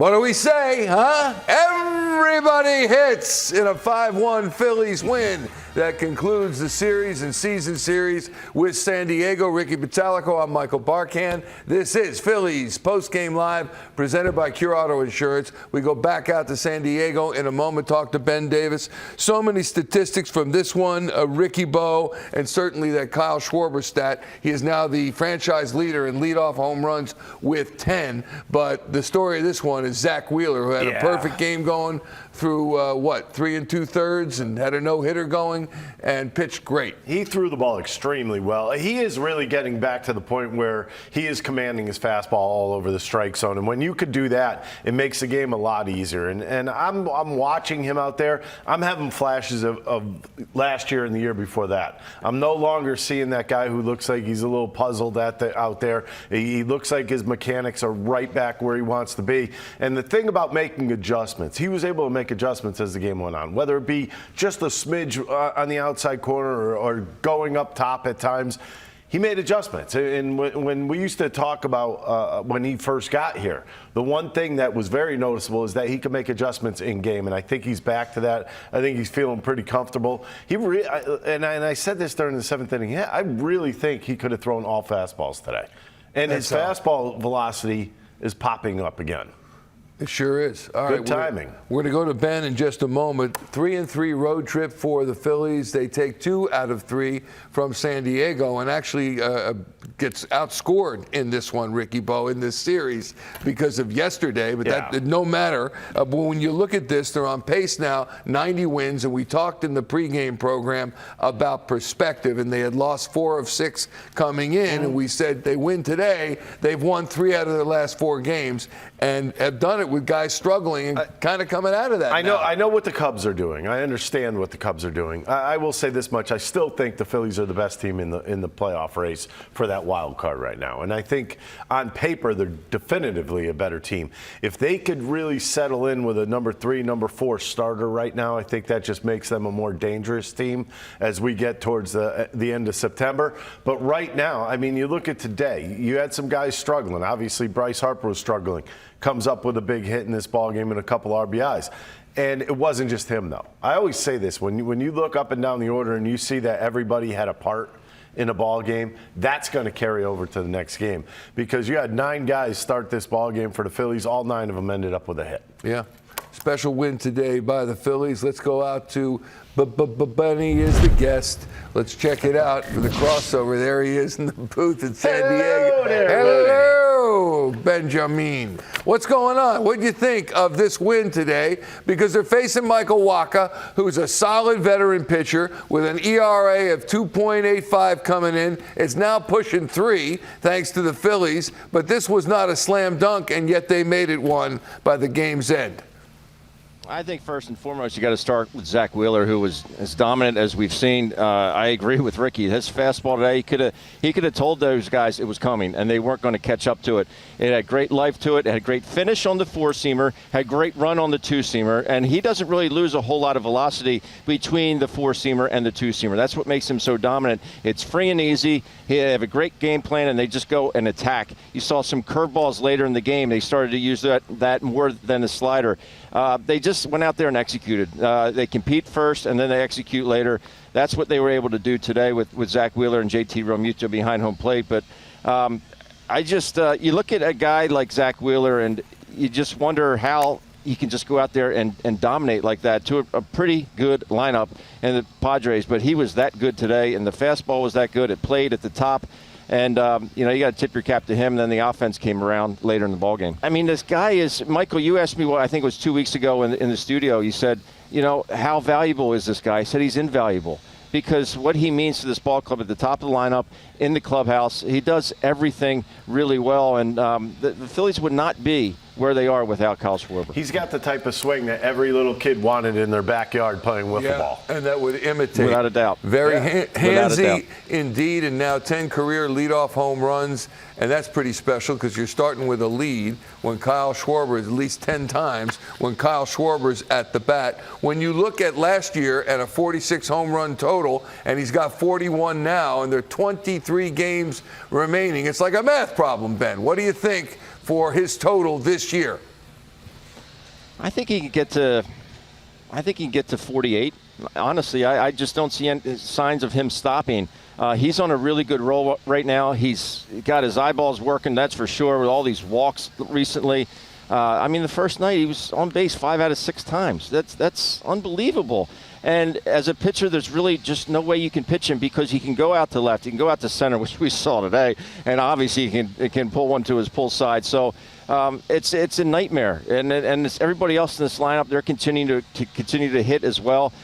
What do we say, huh? Everybody hits in a 5-1 Phillies win that concludes the series and season series with San Diego. Ricky Batalico, I'm Michael Barkan. This is Phillies Postgame Live, presented by Cure Auto Insurance. We go back out to San Diego in a moment, talk to Ben Davis. So many statistics from this one, Ricky Bo, and certainly that Kyle Schwarber stat. He is now the franchise leader in leadoff home runs with 10. But the story of this one is Zack Wheeler, who had a perfect game going through, 3 2/3 and had a no-hitter going and pitched great. He threw the ball extremely well. He is really getting back to the point where he is commanding his fastball all over the strike zone. And when you could do that, it makes the game a lot easier. And I'm watching him out there. I'm having flashes of last year and the year before that. I'm no longer seeing that guy who looks like he's a little puzzled out there. He looks like his mechanics are right back where he wants to be. And the thing about making adjustments, he was able to make adjustments as the game went on, whether it be just a smidge on the outside corner or going up top at times. He made adjustments. And when we used to talk about when he first got here, the one thing that was very noticeable is that he could make adjustments in game, and I think he's back to that. I think he's feeling pretty comfortable. And I said this during the seventh inning. Yeah, I really think he could have thrown all fastballs today. And his fastball velocity is popping up again. It sure is. All right, good timing. We're going to go to Ben in just a moment. 3-3 road trip for the Phillies. They take 2 out of 3 from San Diego and actually gets outscored in this one, Ricky Bo, in this series because of yesterday. But that no matter. But when you look at this, they're on pace now, 90 wins. And we talked in the pregame program about perspective, and they had lost 4 of 6 coming in. And we said they win today. They've won 3 out of their last 4 games and have done it with guys struggling and kind of coming out of that. I know what the Cubs are doing. I understand what the Cubs are doing. I will say this much: I still think the Phillies are the best team in the playoff race for that wild card right now. And I think on paper they're definitively a better team. If they could really settle in with a number 3, number 4 starter right now, I think that just makes them a more dangerous team as we get towards the end of September. But right now, I mean, you look at today. You had some guys struggling. Obviously, Bryce Harper was struggling. Comes up with a big hit in this ball game and a couple RBIs. And it wasn't just him, though. I always say this, when you look up and down the order and you see that everybody had a part in a ball game, that's going to carry over to the next game. Because you had 9 guys start this ball game for the Phillies. All 9 of them ended up with a hit. Yeah. Special win today by the Phillies. Let's go out to Bunny is the guest. Let's check it out for the crossover. There he is in the booth in San Diego. Hello, Benjamin. What's going on? What do you think of this win today? Because they're facing Michael Wacha, who's a solid veteran pitcher with an ERA of 2.85 coming in. It's now pushing 3 thanks to the Phillies. But this was not a slam dunk, and yet they made it one by the game's end. I think first and foremost, you got to start with Zack Wheeler, who was as dominant as we've seen. I agree with Ricky. His fastball today, he could have told those guys it was coming, and they weren't going to catch up to it. It had great life to it. It had great finish on the 4-seamer, had great run on the 2-seamer, and he doesn't really lose a whole lot of velocity between the 4-seamer and the 2-seamer. That's what makes him so dominant. It's free and easy. They have a great game plan, and they just go and attack. You saw some curveballs later in the game. They started to use that more than the slider. They just went out there and executed. They compete first, and then they execute later. That's what they were able to do today with Zack Wheeler and JT Realmuto behind home plate. But you look at a guy like Zack Wheeler, and you just wonder how he can just go out there and dominate like that to a pretty good lineup in the Padres. But he was that good today, and the fastball was that good. It played at the top. And, you got to tip your cap to him. And then the offense came around later in the ballgame. I mean, this guy is – Michael, you asked me, I think it was 2 weeks ago in the studio. You said, how valuable is this guy? I said he's invaluable because what he means to this ball club at the top of the lineup, in the clubhouse, he does everything really well. And the Phillies would not be where they are without Kyle Schwarber. He's got the type of swing that every little kid wanted in their backyard playing wiffle ball. And that would imitate. Without a doubt. Very handsy indeed, and now 10 career leadoff home runs. And that's pretty special because you're starting with a lead when Kyle Schwarber is at least 10 times when Kyle Schwarber's at the bat. When you look at last year at a 46 home run total, and he's got 41 now, and there are 23 games remaining, it's like a math problem, Ben. What do you think for his total this year? I think he can get to 48. Honestly, I just don't see any signs of him stopping. He's on a really good roll right now. He's got his eyeballs working, that's for sure, with all these walks recently. I mean, the first night he was on base 5 out of 6 times. That's unbelievable. And as a pitcher, there's really just no way you can pitch him because he can go out to left, he can go out to center, which we saw today, and obviously he can pull one to his pull side. So it's a nightmare. And everybody else in this lineup, they're continuing to hit as well.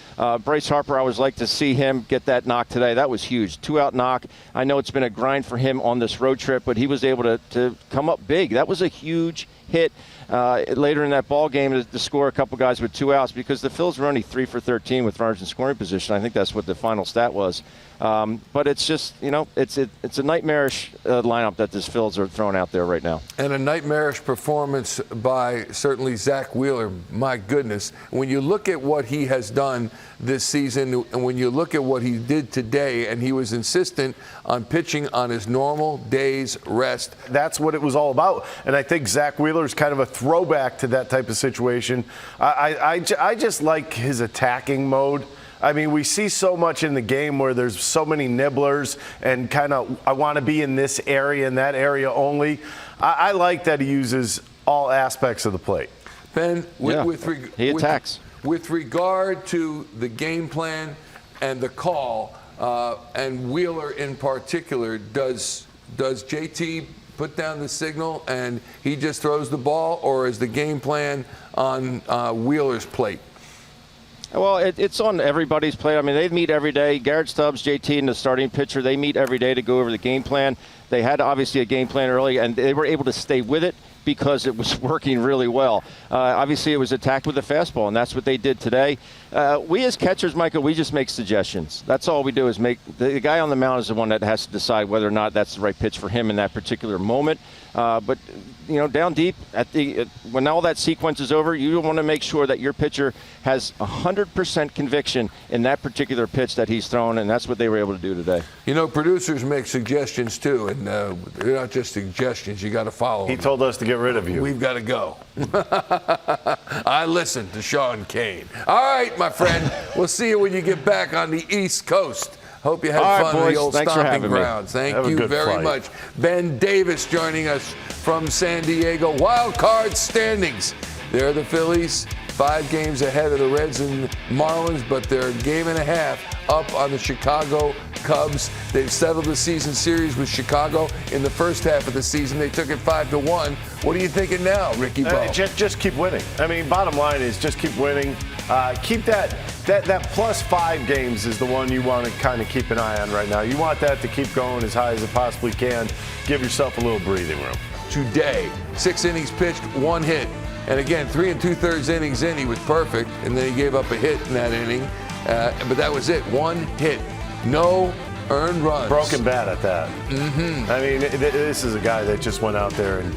Bryce Harper, I always like to see him get that knock today. That was huge. 2-out knock. I know it's been a grind for him on this road trip, but he was able to come up big. That was a huge hit later in that ball game to score a couple guys with 2 outs because the Phils were only 3 for 13 with runners in scoring position. I think that's what the final stat was. But it's just, it's a nightmarish lineup that this Phils are throwing out there right now. And a nightmarish performance by certainly Zack Wheeler. My goodness. When you look at what he has done this season, and when you look at what he did today, and he was insistent on pitching on his normal day's rest. That's what it was all about. And I think Zack Wheeler is kind of a throwback to that type of situation. I just like his attacking mode. I mean, we see so much in the game where there's so many nibblers and kind of, I want to be in this area and that area only. I like that he uses all aspects of the plate. Ben, he attacks. With regard to the game plan and the call, and Wheeler in particular, does JT put down the signal and he just throws the ball, or is the game plan on Wheeler's plate? Well, it's on everybody's plate. I mean, they meet every day. Garrett Stubbs, JT, and the starting pitcher, they meet every day to go over the game plan. They had obviously a game plan early, and they were able to stay with it because it was working really well. Obviously, it was attacked with a fastball, and that's what they did today. We as catchers, Michael, we just make suggestions. That's all we do is make – the guy on the mound is the one that has to decide whether or not that's the right pitch for him in that particular moment. But, down deep, when all that sequence is over, you want to make sure that your pitcher has 100% conviction in that particular pitch that he's thrown, and that's what they were able to do today. Producers make suggestions, too, and they're not just suggestions. You got to follow them. He told us to get rid of you. We've got to go. I listened to Sean Kane. All right, my friend. We'll see you when you get back on the East Coast. Hope you had fun in the old stomping grounds. Thank you very much. Ben Davis joining us from San Diego. Wild card standings. They're the Phillies, 5 games ahead of the Reds and Marlins, but they're a game and a half up on the Chicago Cubs. They've settled the season series with Chicago. In the first half of the season, they took it 5-1. What are you thinking now, Ricky Bo? Just keep winning. I mean, bottom line is just keep winning. Keep that plus 5 games is the one you want to kind of keep an eye on right now. You want that to keep going as high as it possibly can. Give yourself a little breathing room. Today, 6 innings pitched, 1 hit. And again, 3 2/3 innings in, he was perfect, and then he gave up a hit in that inning. But that was it, 1 hit, no earned runs. Broken bat at that. Mm-hmm. I mean, this is a guy that just went out there and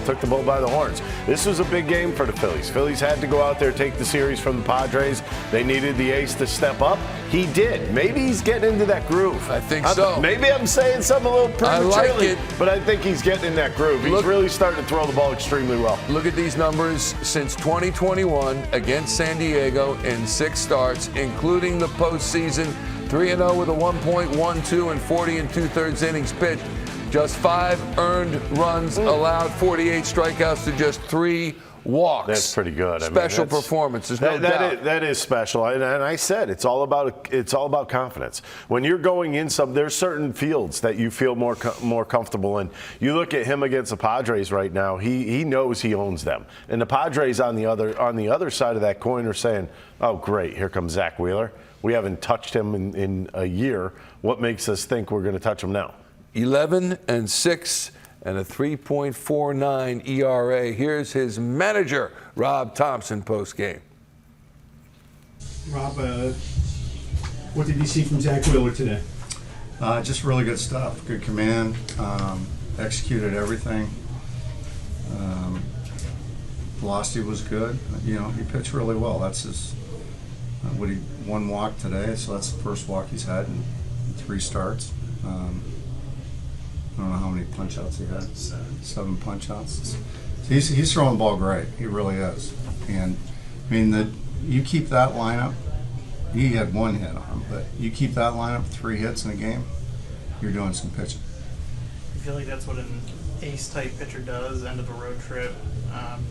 took the bull by the horns. This was a big game for the Phillies. Phillies had to go out there, take the series from the Padres. They needed the ace to step up. He did. Maybe he's getting into that groove. I think so. Maybe I'm saying something a little prematurely. I like it. But I think he's getting in that groove. He's really starting to throw the ball extremely well. Look at these numbers since 2021 against San Diego in 6 starts, including the postseason. 3-0 with a 1.12 and 40 2/3 innings pitched. Just 5 earned runs allowed, 48 strikeouts to just 3 walks. That's pretty good. Special performance. There's no doubt. That is special. And I said it's all about confidence. When you're going in there's certain fields that you feel more comfortable in. You look at him against the Padres right now. He knows he owns them. And the Padres on the other side of that coin are saying, "Oh, great, here comes Zack Wheeler. We haven't touched him in a year. What makes us think we're going to touch him now?" 11-6 and a 3.49 ERA. Here's his manager, Rob Thomson, post-game. Rob, what did you see from Zack Wheeler today? Just really good stuff. Good command. Executed everything. Velocity was good. He pitched really well. That's his. 1 walk today, so that's the first walk he's had in 3 starts. I don't know how many punch outs he had. 7 punch outs. He's throwing the ball great. He really is. And I mean, you keep that lineup. He had one hit on him, but you keep that lineup 3 hits in a game, you're doing some pitching. I feel like that's what an ace-type pitcher does. End of a road trip,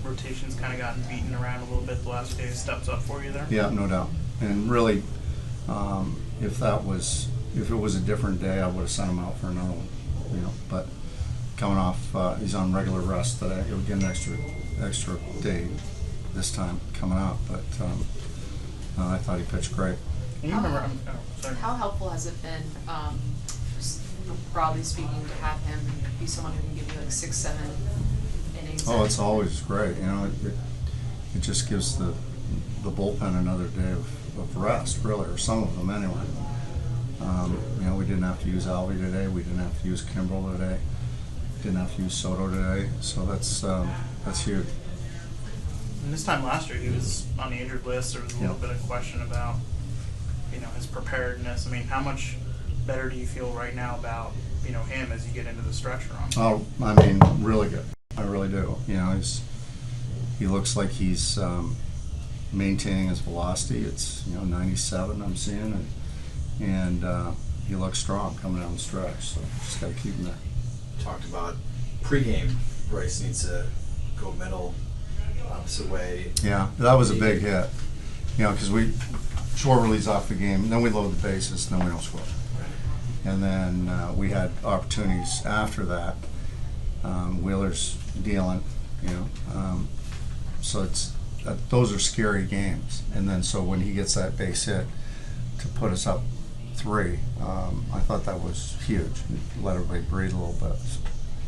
rotation's kind of gotten beaten around a little bit the last day. Steps up for you there. Yeah, no doubt. And really, if it was a different day, I would have sent him out for another one. But coming off, he's on regular rest today. He'll get an extra day this time coming out. But I thought he pitched great. And you remember? Sorry. How helpful has it been, just broadly speaking, to have him be someone who can give you like 6-7 innings? Oh, it's always great. It just gives the bullpen another day of rest, really, or some of them anyway. We didn't have to use Alvey today. We didn't have to use Kimbrel today. Didn't have to use Soto today. So that's huge. And this time last year, he was on the injured list. There was a little bit of question about, his preparedness. I mean, how much better do you feel right now about, him as you get into the stretch run? Oh, I mean, really good. I really do. He looks like he's maintaining his velocity. It's 97 I'm seeing, and he looks strong coming down the stretch. So just got to keep him there. Talked about pregame. Bryce needs to go middle, opposite way. Yeah, that was a big hit. Because we short release off the game, and then we load the bases, and then we don't score. And then we had opportunities after that. Wheeler's dealing, so those are scary games. And then so when he gets that base hit to put us up 3, I thought that was huge. Let everybody breathe a little bit.